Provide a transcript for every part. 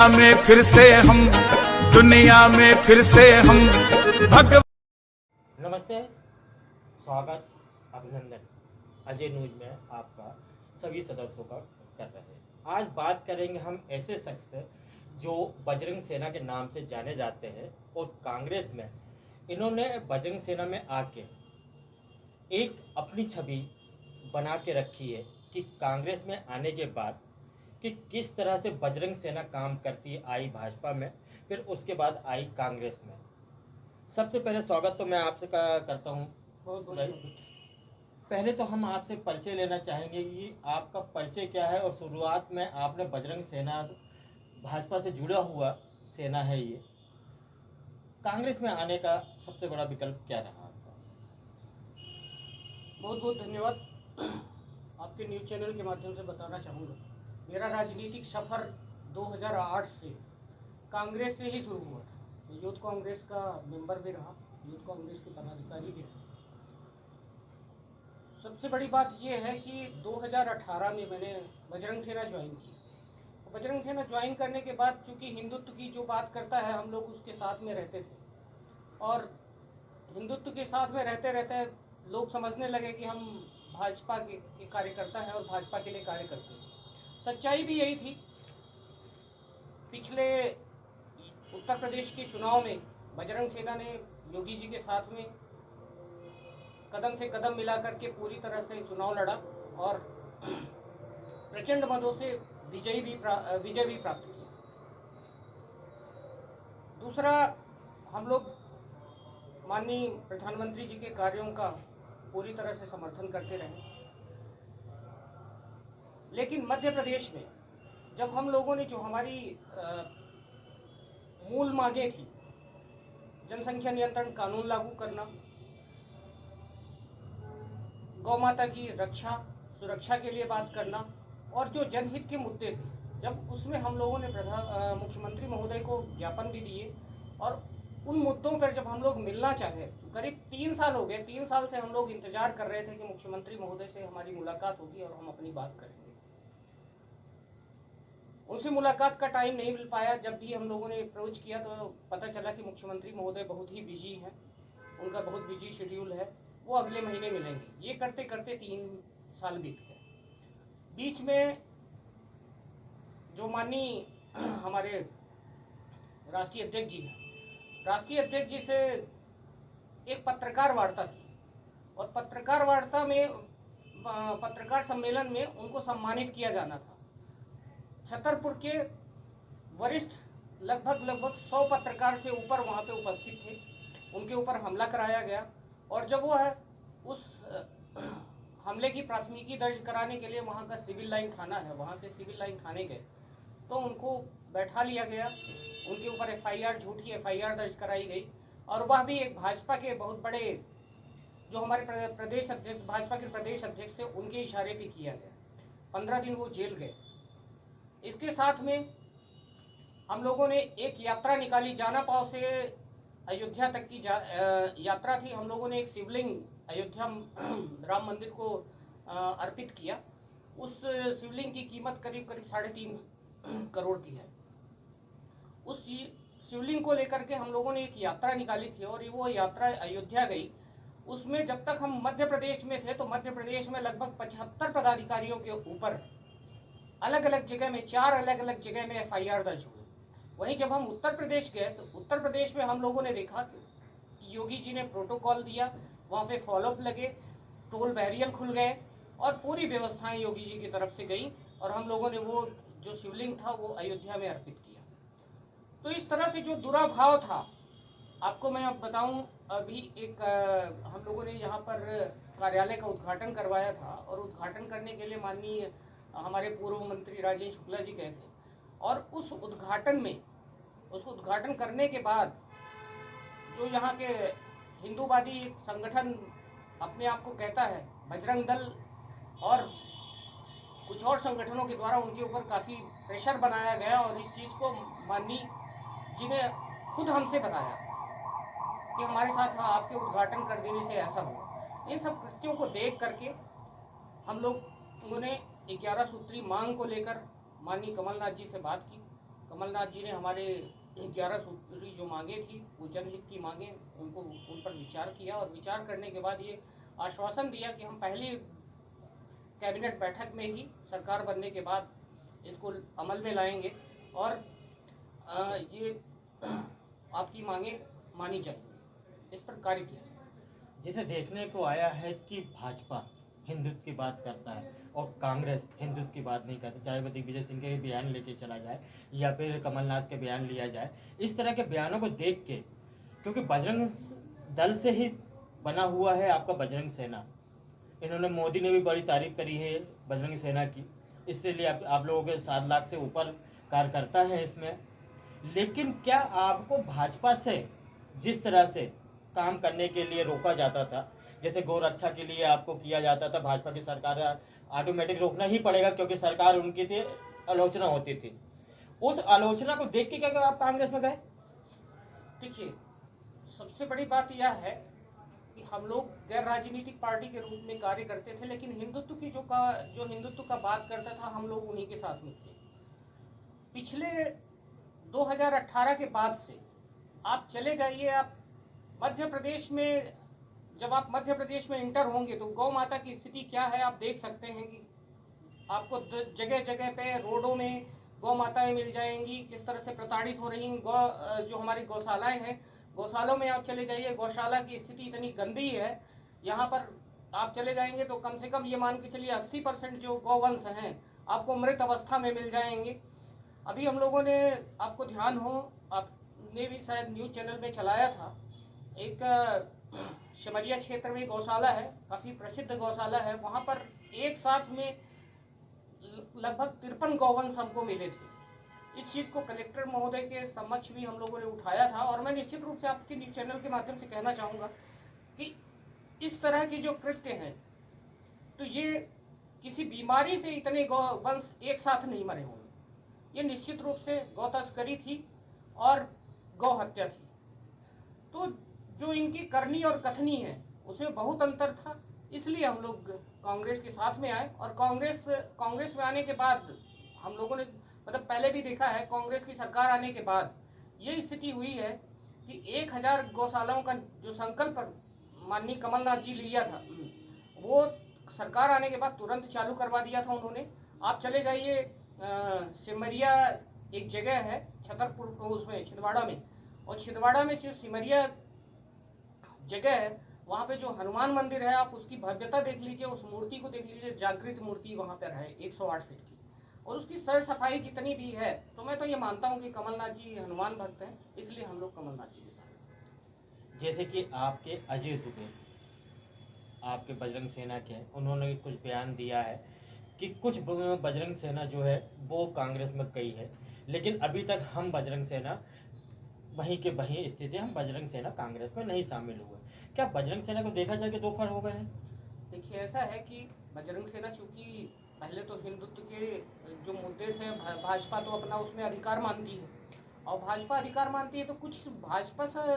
में फिर से हम, दुनिया में फिर से हम भगवान। नमस्ते, स्वागत, अभिनंदन। अजय न्यूज में आपका सभी सदस्यों का कर रहे हैं। आज बात करेंगे हम ऐसे शख्स से जो बजरंग सेना के नाम से जाने जाते हैं और कांग्रेस में इन्होंने बजरंग सेना में आके एक अपनी छवि बना के रखी है कि कांग्रेस में आने के बाद कि किस तरह से बजरंग सेना काम करती है, आई भाजपा में, फिर उसके बाद आई कांग्रेस में। सबसे पहले स्वागत तो मैं आपसे करता हूँ। पहले तो हम आपसे परिचय लेना चाहेंगे कि आपका परिचय क्या है और शुरुआत में आपने बजरंग सेना, भाजपा से जुड़ा हुआ सेना है, ये कांग्रेस में आने का सबसे बड़ा विकल्प क्या रहा आपका? बहुत बहुत धन्यवाद। आपके न्यूज़ चैनल के माध्यम से बताना चाहूँगा, मेरा राजनीतिक सफ़र 2008 से कांग्रेस से ही शुरू हुआ था। यूथ कांग्रेस का मेंबर भी रहा, यूथ कांग्रेस के पदाधिकारी भी रहा। सबसे बड़ी बात यह है कि 2018 में मैंने बजरंग सेना ज्वाइन की। बजरंग सेना ज्वाइन करने के बाद चूँकि हिंदुत्व की जो बात करता है, हम लोग उसके साथ में रहते थे और हिंदुत्व के साथ में रहते रहते लोग समझने लगे कि हम भाजपा के कार्यकर्ता हैं और भाजपा के लिए कार्य करते हैं। सच्चाई भी यही थी। पिछले उत्तर प्रदेश के चुनाव में बजरंग सेना ने योगी जी के साथ में कदम से कदम मिलाकर के पूरी तरह से चुनाव लड़ा और प्रचंड मतों से विजय भी प्राप्त किया। दूसरा, हम लोग माननीय प्रधानमंत्री जी के कार्यों का पूरी तरह से समर्थन करते रहे। लेकिन मध्य प्रदेश में जब हम लोगों ने जो हमारी मूल मांगें थी, जनसंख्या नियंत्रण कानून लागू करना, गौ माता की रक्षा सुरक्षा के लिए बात करना और जो जनहित के मुद्दे थे, जब उसमें हम लोगों ने मुख्यमंत्री महोदय को ज्ञापन भी दिए और उन मुद्दों पर जब हम लोग मिलना चाहे, करीब 3 साल हो गए, 3 साल से हम लोग इंतजार कर रहे थे कि मुख्यमंत्री महोदय से हमारी मुलाकात होगी और हम अपनी बात करेंगे। उनसे मुलाकात का टाइम नहीं मिल पाया। जब भी हम लोगों ने अप्रोच किया तो पता चला कि मुख्यमंत्री महोदय बहुत ही बिजी हैं, उनका बहुत बिजी शेड्यूल है, वो अगले महीने मिलेंगे। ये करते करते 3 साल बीत गए। बीच में जो माननीय हमारे राष्ट्रीय अध्यक्ष जी हैं, राष्ट्रीय अध्यक्ष जी से एक पत्रकार वार्ता थी और पत्रकार वार्ता में पत्रकार सम्मेलन में उनको सम्मानित किया जाना था। छतरपुर के वरिष्ठ लगभग 100 पत्रकार से ऊपर वहाँ पे उपस्थित थे। उनके ऊपर हमला कराया गया और जब वो है उस हमले की प्राथमिकी दर्ज कराने के लिए वहाँ का सिविल लाइन थाना है, वहाँ पे सिविल लाइन थाने गए तो उनको बैठा लिया गया। उनके ऊपर एफआईआर, झूठी एफआईआर दर्ज कराई गई और वह भी एक भाजपा के बहुत बड़े जो हमारे प्रदेश अध्यक्ष, भाजपा के प्रदेश अध्यक्ष थे, उनके इशारे पे किया गया। 15 दिन वो जेल गए। इसके साथ में हम लोगों ने एक यात्रा निकाली, जाना पाव से अयोध्या तक की यात्रा थी। हम लोगों ने एक शिवलिंग अयोध्या राम मंदिर को अर्पित किया। उस शिवलिंग की कीमत करीब 3.5 करोड़ की है। उस शिवलिंग को लेकर के हम लोगों ने एक यात्रा निकाली थी और वो यात्रा अयोध्या गई। उसमें जब तक हम मध्य प्रदेश में थे तो मध्य प्रदेश में लगभग 75 पदाधिकारियों के ऊपर अलग अलग जगह में 4 अलग अलग जगह में एफआईआर दर्ज हुए। वहीं जब हम उत्तर प्रदेश गए तो उत्तर प्रदेश में हम लोगों ने देखा कि योगी जी ने प्रोटोकॉल दिया, वहाँ पे फॉलोअप लगे, टोल बैरियर खुल गए और पूरी व्यवस्थाएं योगी जी की तरफ से गई और हम लोगों ने वो जो शिवलिंग था वो अयोध्या में अर्पित किया। तो इस तरह से जो दुराभाव था, आपको मैं अब बताऊं, अभी एक हम लोगों ने यहाँ पर कार्यालय का उद्घाटन करवाया था और उद्घाटन करने के लिए माननीय हमारे पूर्व मंत्री राजेश शुक्ला जी गए थे और उस उद्घाटन करने के बाद जो यहाँ के हिंदूवादी संगठन अपने आप को कहता है, बजरंग दल और कुछ और संगठनों के द्वारा उनके ऊपर काफ़ी प्रेशर बनाया गया और इस चीज़ को माननीय जी ने खुद हमसे बताया कि हमारे साथ आपके उद्घाटन कर देने से ऐसा हुआ। इन सब कृत्यों को देख करके हम लोगों ने 11 सूत्री मांग को लेकर माननीय कमलनाथ जी से बात की। कमलनाथ जी ने हमारे 11 सूत्री जो मांगे थी, वो जनहित की मांगे, उनको उन पर विचार किया और विचार करने के बाद ये आश्वासन दिया कि हम पहली कैबिनेट बैठक में ही सरकार बनने के बाद इसको अमल में लाएंगे और ये आपकी मांगे मानी जाएंगी, इस पर कार्य किया जाएगा। जैसे देखने को आया है कि भाजपा हिंदुत्व की बात करता है और कांग्रेस हिंदुत्व की बात नहीं करती, चाहे वो दिग्विजय सिंह के बयान लेके चला जाए या फिर कमलनाथ के बयान लिया जाए। इस तरह के बयानों को देख के, क्योंकि बजरंग दल से ही बना हुआ है आपका बजरंग सेना, इन्होंने मोदी ने भी बड़ी तारीफ करी है बजरंग सेना की, इसलिए आप लोगों के 7 लाख से ऊपर कार्यकर्ता हैं इसमें। लेकिन क्या आपको भाजपा से जिस तरह से काम करने के लिए रोका जाता था, जैसे गौ रक्षा के लिए आपको किया जाता था, भाजपा की सरकार ऑटोमेटिक रोकना ही पड़ेगा क्योंकि सरकार उनकी थी, आलोचना होती थी, उस आलोचना को देख के क्या आप कांग्रेस में गए? देखिए, सबसे बड़ी बात यह है कि हम लोग गैर राजनीतिक पार्टी के रूप में कार्य करते थे, लेकिन हिंदुत्व की जो हिंदुत्व का बात करता था, हम लोग उन्हीं के साथ में थे। पिछले 2018 के बाद से आप चले जाइए, आप मध्य प्रदेश में, जब आप मध्य प्रदेश में इंटर होंगे तो गौ माता की स्थिति क्या है आप देख सकते हैं कि आपको जगह जगह पे रोडों में गौ माताएं मिल जाएंगी, किस तरह से प्रताड़ित हो रही हैं। जो हमारी गौशालाएं हैं, गौशालों में आप चले जाइए, गौशाला की स्थिति इतनी गंदी है, यहाँ पर आप चले जाएंगे तो कम से कम ये मान के चलिए 80% जो गौवंश हैं आपको मृत अवस्था में मिल जाएंगे। अभी हम लोगों ने, आपको ध्यान हो, आपने भी शायद न्यूज़ चैनल में चलाया था, एक सिमरिया क्षेत्र में गौशाला है, काफ़ी प्रसिद्ध गौशाला है, वहाँ पर एक साथ में लगभग 53 गौवंश हमको मिले थे। इस चीज़ को कलेक्टर महोदय के समक्ष भी हम लोगों ने उठाया था और मैं निश्चित रूप से आपके न्यूज़ चैनल के माध्यम से कहना चाहूँगा कि इस तरह के जो कृत्य हैं, तो ये किसी बीमारी से इतने गौवंश एक साथ नहीं मरे होंगे, ये निश्चित रूप से गौ तस्करी थी और गौ हत्या थी। तो जो इनकी करनी और कथनी है उसमें बहुत अंतर था, इसलिए हम लोग कांग्रेस के साथ में आए। और कांग्रेस में आने के बाद हम लोगों ने, मतलब पहले भी देखा है, कांग्रेस की सरकार आने के बाद ये स्थिति हुई है कि 1000 गौशालाओं का जो संकल्प माननीय कमलनाथ जी लिया था, वो सरकार आने के बाद तुरंत चालू करवा दिया था उन्होंने। आप चले जाइए, सिमरिया एक जगह है छतरपुर, उसमें छिंदवाड़ा में, और छिंदवाड़ा में जो सिमरिया जगह है वहाँ पे जो हनुमान मंदिर है, आप उसकी भव्यता देख लीजिए, उस मूर्ति को देख लीजिए, जागृत मूर्ति वहाँ पर है 108 फीट की, और उसकी सर सफाई जितनी भी है, तो मैं तो ये मानता हूँ कि कमलनाथ जी हनुमान भक्त हैं, इसलिए हम लोग कमलनाथ जी के साथ। जैसे कि आपके अजय दुबे, आपके बजरंग सेना के, उन्होंने कुछ बयान दिया है कि कुछ बजरंग सेना जो है वो कांग्रेस में गई है, लेकिन अभी तक हम बजरंग सेना वहीं के वहीं स्थित है, हम बजरंग सेना कांग्रेस में नहीं शामिल हुए। क्या बजरंग सेना को देखा जाए कि दो फर हो गए हैं? देखिए, ऐसा है कि बजरंग सेना चूंकि पहले तो हिंदुत्व के जो मुद्दे थे, भाजपा तो अपना उसमें अधिकार मानती है, और भाजपा अधिकार मानती है तो कुछ भाजपा से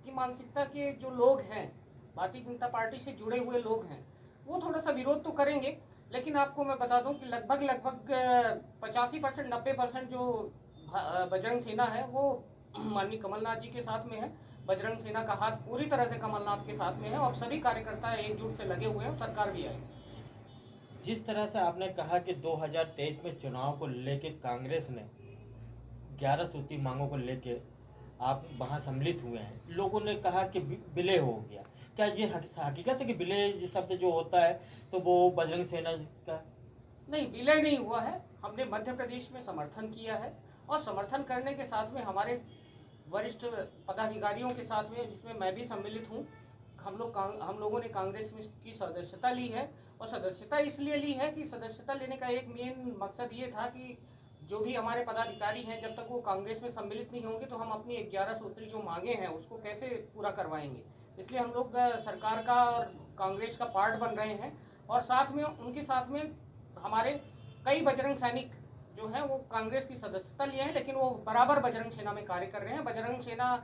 की मानसिकता के जो लोग हैं, भारतीय जनता पार्टी से जुड़े हुए लोग हैं, वो थोड़ा सा विरोध तो करेंगे। लेकिन आपको मैं बता दूं कि लगभग 85% 90% जो बजरंग सेना है वो माननीय कमलनाथ जी के साथ में है। बजरंग सेना का हाथ पूरी तरह से कमलनाथ के साथ में है और सभी कार्यकर्ता एकजुट से लगे हुए हैं, सरकार भी आएगी। जिस तरह से आपने कहा कि 2023 में चुनाव को लेके कांग्रेस ने 11 सूत्री मांगों को लेके आप वहाँ सम्मिलित हुए हैं, लोगों ने कहा कि विलय हो गया, क्या ये हकीकत है कि विलय शब्द जो होता है तो वो बजरंग सेना का? नहीं, विलय नहीं हुआ है। हमने मध्य प्रदेश में समर्थन किया है और समर्थन करने के साथ में हमारे वरिष्ठ पदाधिकारियों के साथ में, जिसमें मैं भी सम्मिलित हूँ, हम लोगों ने कांग्रेस में की सदस्यता ली है। और सदस्यता इसलिए ली है कि सदस्यता लेने का एक मेन मकसद ये था कि जो भी हमारे पदाधिकारी हैं, जब तक वो कांग्रेस में सम्मिलित नहीं होंगे तो हम अपनी 11 सूत्री जो मांगे हैं उसको कैसे पूरा करवाएंगे। इसलिए हम लोग सरकार का और कांग्रेस का पार्ट बन रहे हैं, और साथ में उनके साथ में हमारे कई बजरंग सैनिक जो हैं वो कांग्रेस की सदस्यता लिए हैं, लेकिन वो बराबर बजरंग सेना में कार्य कर रहे हैं। बजरंग सेना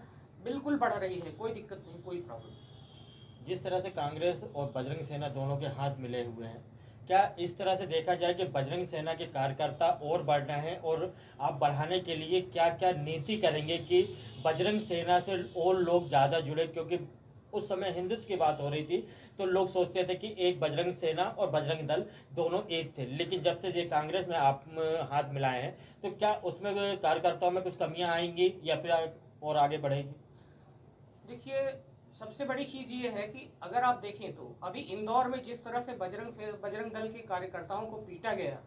बिल्कुल बढ़ रही है, कोई दिक्कत नहीं, कोई प्रॉब्लम नहीं। जिस तरह से कांग्रेस और बजरंग सेना दोनों के हाथ मिले हुए हैं, क्या इस तरह से देखा जाए कि बजरंग सेना के कार्यकर्ता और बढ़ रहे हैं, और आप बढ़ाने के लिए क्या क्या नीति करेंगे कि बजरंग सेना से और लोग ज़्यादा जुड़े? क्योंकि उस समय हिंदुत्व की बात हो रही थी तो लोग सोचते थे कि एक बजरंग सेना और बजरंग दल दोनों एक थे, लेकिन जब से ये कांग्रेस में आप हाथ मिलाए हैं तो क्या उसमें कार्यकर्ताओं में कुछ कमियां आएंगी या फिर और आगे बढ़ेगी? देखिए, सबसे बड़ी चीज ये है कि अगर आप देखें तो अभी इंदौर में जिस तरह से बजरंग दल के कार्यकर्ताओं को पीटा गया,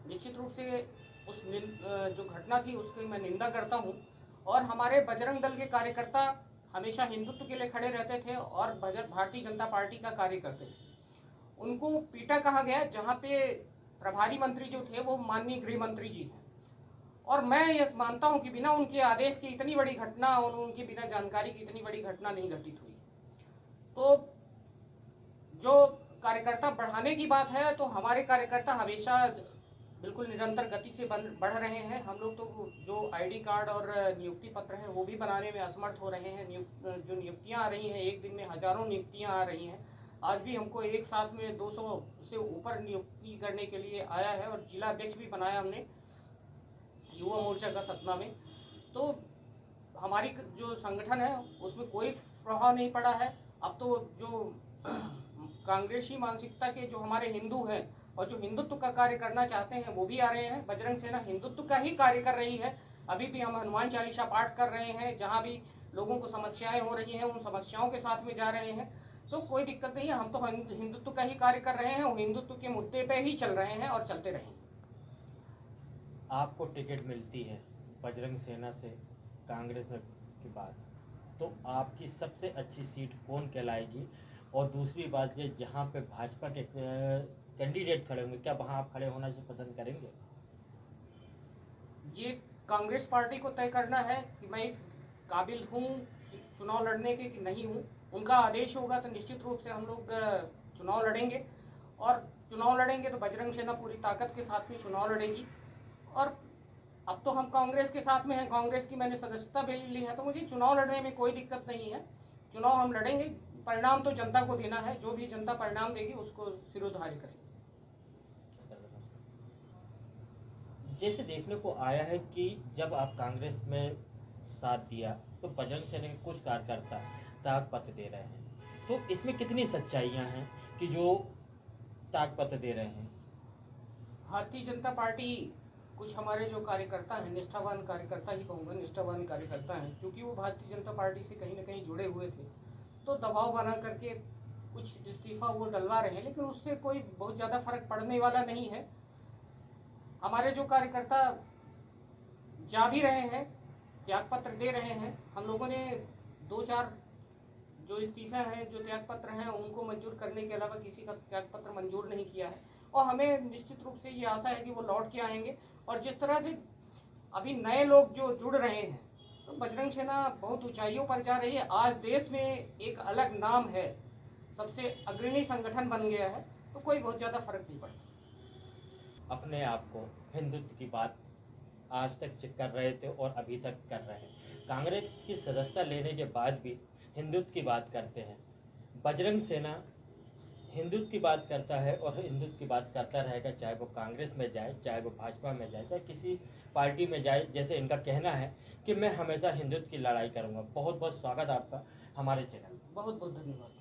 निश्चित रूप से उस जो घटना थी उसकी मैं निंदा करता हूं। और हमारे बजरंग दल के कार्यकर्ता हमेशा हिंदुत्व के लिए खड़े रहते थे और भारतीय जनता पार्टी का कार्य करते थे। उनको पीटा कहा गया जहां पे प्रभारी मंत्री जो थे वो माननीय गृह मंत्री जी हैं, और मैं यह मानता हूं कि बिना उनके आदेश की इतनी बड़ी घटना और उनकी बिना जानकारी की इतनी बड़ी घटना नहीं घटित हुई। तो जो कार्यकर्ता बढ़ाने की बात है तो हमारे कार्यकर्ता हमेशा बिल्कुल निरंतर गति से बढ़ रहे हैं। हम लोग तो जो आईडी कार्ड और नियुक्ति पत्र हैं वो भी बनाने में असमर्थ हो रहे हैं। जो नियुक्तियां आ रही हैं, एक दिन में हजारों नियुक्तियां आ रही हैं। आज भी हमको एक साथ में 200 से ऊपर नियुक्ति करने के लिए आया है, और जिला अध्यक्ष भी बनाया हमने युवा मोर्चा का सतना में। तो हमारी जो संगठन है उसमें कोई प्रभाव नहीं पड़ा है। अब तो जो कांग्रेसी मानसिकता के जो हमारे हिंदू हैं और जो हिंदुत्व का कार्य करना चाहते हैं वो भी आ रहे हैं। बजरंग सेना हिंदुत्व का ही कार्य कर रही है। अभी भी हम हनुमान चालीसा पाठ कर रहे हैं, जहाँ भी लोगों को समस्याएं हो रही हैं उन समस्याओं के साथ में जा रहे हैं। तो कोई दिक्कत नहीं है, हम तो हिंदुत्व का ही कार्य कर रहे हैं और हिंदुत्व के मुद्दे पे ही चल रहे हैं और चलते रहेंगे। आपको टिकट मिलती है बजरंग सेना से कांग्रेस में के बाद, तो आपकी सबसे अच्छी सीट कौन कहलाएगी? और दूसरी बात ये, जहाँ पे भाजपा के कैंडिडेट खड़े होंगे क्या वहाँ आप खड़े होना से पसंद करेंगे? ये कांग्रेस पार्टी को तय करना है कि मैं इस काबिल हूँ चुनाव लड़ने के कि नहीं हूँ। उनका आदेश होगा तो निश्चित रूप से हम लोग चुनाव लड़ेंगे, और चुनाव लड़ेंगे तो बजरंग सेना पूरी ताकत के साथ में चुनाव लड़ेगी। और अब तो हम कांग्रेस के साथ में हैं, कांग्रेस की मैंने सदस्यता भी ली है, तो मुझे चुनाव लड़ने में कोई दिक्कत नहीं है। चुनाव हम लड़ेंगे, परिणाम तो जनता को देना है, जो भी जनता परिणाम देगी उसको सिरोधार्य करेंगे। जैसे देखने को आया है कि जब आप कांग्रेस में साथ दिया तो बजरंग सेना के कुछ कार्यकर्ता त्यागपत्र दे रहे हैं, तो इसमें कितनी सच्चाइयां हैं कि जो त्यागपत्र दे रहे हैं? भारतीय जनता पार्टी कुछ हमारे जो कार्यकर्ता हैं, निष्ठावान कार्यकर्ता ही कहूँगा, निष्ठावान कार्यकर्ता हैं, क्योंकि वो भारतीय जनता पार्टी से कहीं ना कहीं जुड़े हुए थे, तो दबाव बना करके कुछ इस्तीफा वो डलवा रहे हैं, लेकिन उससे कोई बहुत ज़्यादा फर्क पड़ने वाला नहीं है। हमारे जो कार्यकर्ता जा भी रहे हैं, त्यागपत्र दे रहे हैं, हम लोगों ने 2-4 जो इस्तीफे हैं, जो त्यागपत्र हैं, उनको मंजूर करने के अलावा किसी का त्यागपत्र मंजूर नहीं किया है। और हमें निश्चित रूप से ये आशा है कि वो लौट के आएंगे। और जिस तरह से अभी नए लोग जो जुड़ रहे हैं, तो बजरंग सेना बहुत ऊंचाइयों पर जा रही है। आज देश में एक अलग नाम है, सबसे अग्रणी संगठन बन गया है, तो कोई बहुत ज़्यादा फर्क नहीं पड़ता। अपने आप को हिंदुत्व की बात आज तक से कर रहे थे और अभी तक कर रहे हैं, कांग्रेस की सदस्यता लेने के बाद भी हिंदुत्व की बात करते हैं। बजरंग सेना हिंदुत्व की बात करता है और हिंदुत्व की बात करता रहेगा, चाहे वो कांग्रेस में जाए, चाहे वो भाजपा में जाए, चाहे किसी पार्टी में जाए। जैसे इनका कहना है कि मैं हमेशा हिंदुत्व की लड़ाई करूंगा। बहुत बहुत स्वागत आपका हमारे चैनल। बहुत बहुत धन्यवाद।